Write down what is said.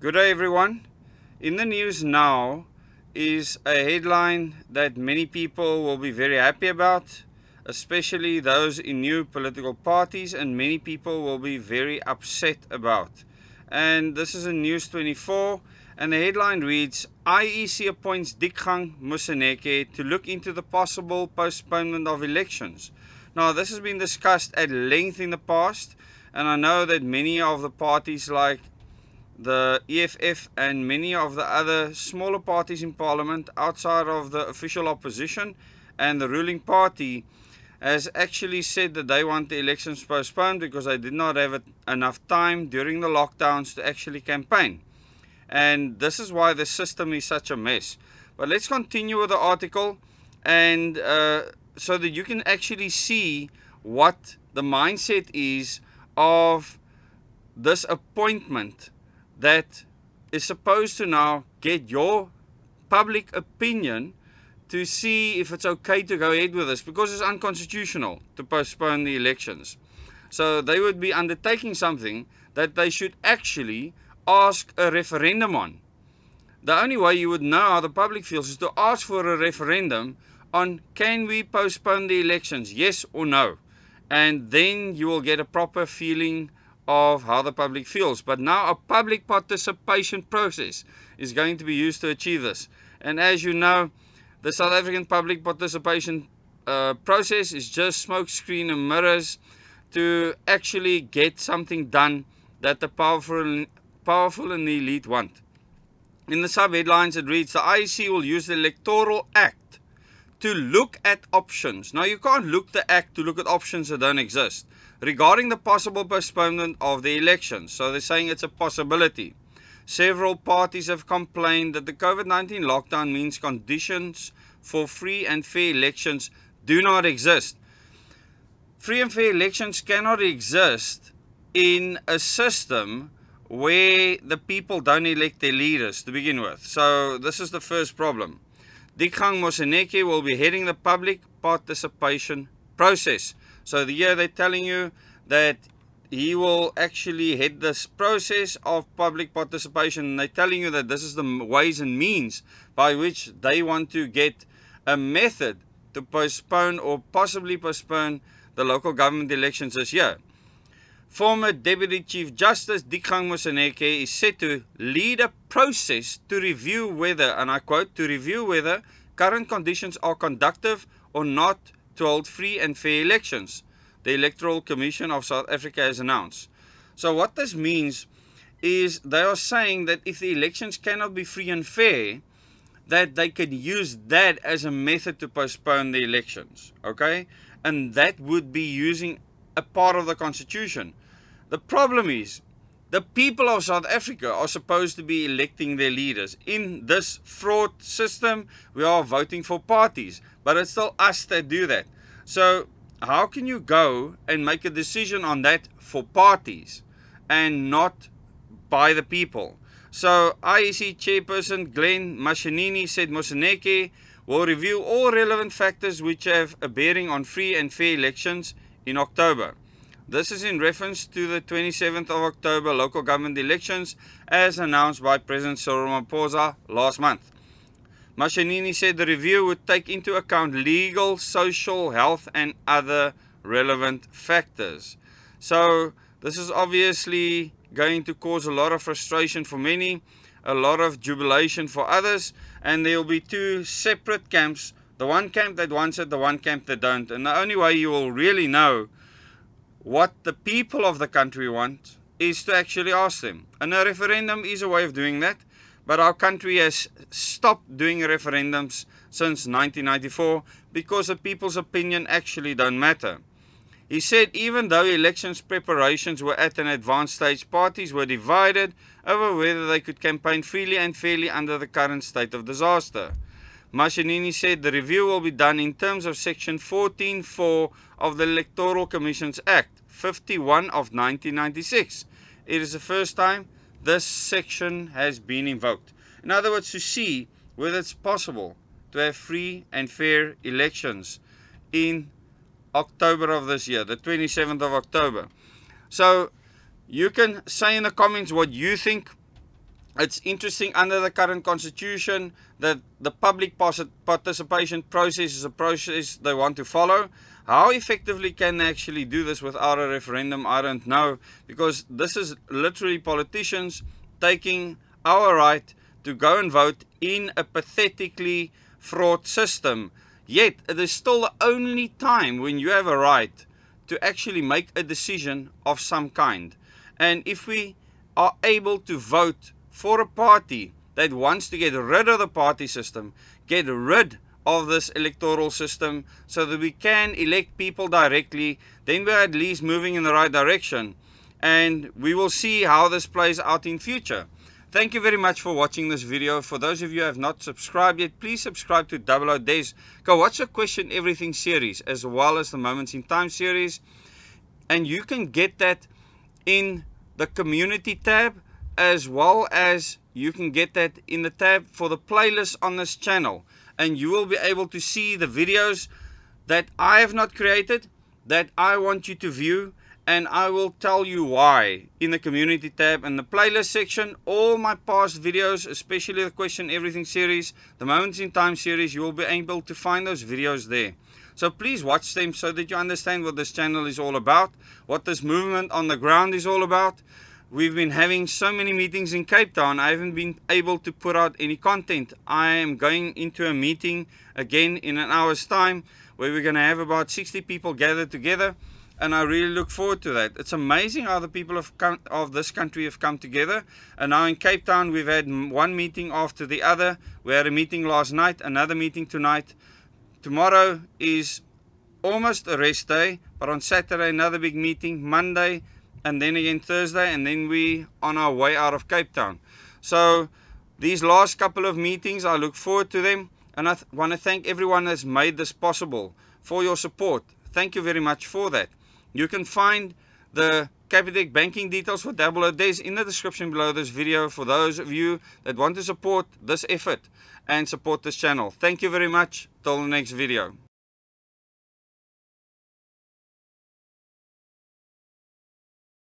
Good day everyone. In the news now is a headline that many people will be very happy about, especially those in new political parties, and many people will be very upset about. And this is in News 24, and the headline reads, IEC appoints Dikgang Moseneke to look into the possible postponement of elections. Now this has been discussed at length in the past, and I know that many of the parties like the EFF and many of the other smaller parties in parliament outside of the official opposition and the ruling party has actually said that they want the elections postponed because they did not have enough time during the lockdowns to actually campaign. And this is why the system is such a mess. But let's continue with the article, and so that you can actually see what the mindset is of this appointment that is supposed to now get your public opinion to see if it's okay to go ahead with this, because it's unconstitutional to postpone the elections. So they would be undertaking something that they should actually ask a referendum on. The only way you would know how the public feels is to ask for a referendum on, can we postpone the elections, yes or no? And then you will get a proper feeling of how the public feels. But now a public participation process is going to be used to achieve this. And as you know, the South African public participation process is just smokescreen and mirrors to actually get something done that the powerful and the elite want. In the sub-headlines it reads, the IEC will use the Electoral Act to look at options. Now you can't look the act to look at options that don't exist regarding the possible postponement of the elections. So they're saying it's a possibility. Several parties have complained that the COVID-19 lockdown means conditions for free and fair elections do not exist. Free and fair elections cannot exist in a system where the people don't elect their leaders to begin with. So this is the first problem. Dikgang Moseneke will be heading the public participation process. So here they're telling you that he will actually head this process of public participation, and they're telling you that this is the ways and means by which they want to get a method to postpone or possibly postpone the local government elections this year. Former Deputy Chief Justice Dikgang Moseneke is set to lead a process to review whether, and I quote, to review whether current conditions are conducive or not to hold free and fair elections, the Electoral Commission of South Africa has announced. So what this means is they are saying that if the elections cannot be free and fair, that they can use that as a method to postpone the elections, okay? And that would be using a part of the constitution. The problem is, the people of South Africa are supposed to be electing their leaders. In this fraud system, we are voting for parties, but it's still us that do that. So how can you go and make a decision on that for parties and not by the people? So IEC Chairperson Glenn Mashinini said Moseneke will review all relevant factors which have a bearing on free and fair elections in October. This is in reference to the 27th of October local government elections as announced by President Cyril Ramaphosa last month. Mashinini said the review would take into account legal, social, health and other relevant factors. So this is obviously going to cause a lot of frustration for many, a lot of jubilation for others, and there will be two separate camps, the one camp that wants it, the one camp that don't. And the only way you will really know what the people of the country want is to actually ask them. And a referendum is a way of doing that, but our country has stopped doing referendums since 1994 because the people's opinion actually don't matter. He said even though elections preparations were at an advanced stage, parties were divided over whether they could campaign freely and fairly under the current state of disaster. Mashinini said the review will be done in terms of Section 14(4) of the Electoral Commissions Act 51 of 1996. It is the first time this section has been invoked. In other words, to see whether it's possible to have free and fair elections in October of this year, the 27th of October. So you can say in the comments what you think. It's interesting under the current constitution that the public participation process is a process they want to follow. How effectively can they actually do this without a referendum? I don't know, because this is literally politicians taking our right to go and vote in a pathetically fraught system. Yet it is still the only time when you have a right to actually make a decision of some kind. And if we are able to vote for a party that wants to get rid of the party system, get rid of this electoral system so that we can elect people directly, then we're at least moving in the right direction. And we will see how this plays out in future. Thank you very much for watching this video. For those of you who have not subscribed yet, please subscribe to Double O Des. Go watch the Question Everything series as well as the Moments in Time series. And you can get that in the community tab, as well as you can get that in the tab for the playlist on this channel. And you will be able to see the videos that I have not created, that I want you to view, and I will tell you why in the community tab and the playlist section. All my past videos, especially the Question Everything series, the Moments in Time series, you will be able to find those videos there. So please watch them so that you understand what this channel is all about, what this movement on the ground is all about. We've been having so many meetings in Cape Town. I haven't been able to put out any content. I am going into a meeting again in an hour's time where we're going to have about 60 people gathered together, and I really look forward to that. It's amazing how the people of this country have come together. And now in Cape Town we've had one meeting after the other. We had a meeting last night, another meeting tonight. Tomorrow is almost a rest day, but on Saturday another big meeting, Monday, and then again Thursday, and then we on our way out of Cape Town. So these last couple of meetings, I look forward to them, and I want to thank everyone that's made this possible for your support. Thank you very much for that. You can find the Capitec banking details for Double O Des in the description below this video for those of you that want to support this effort and support this channel. Thank you very much. Till the next video.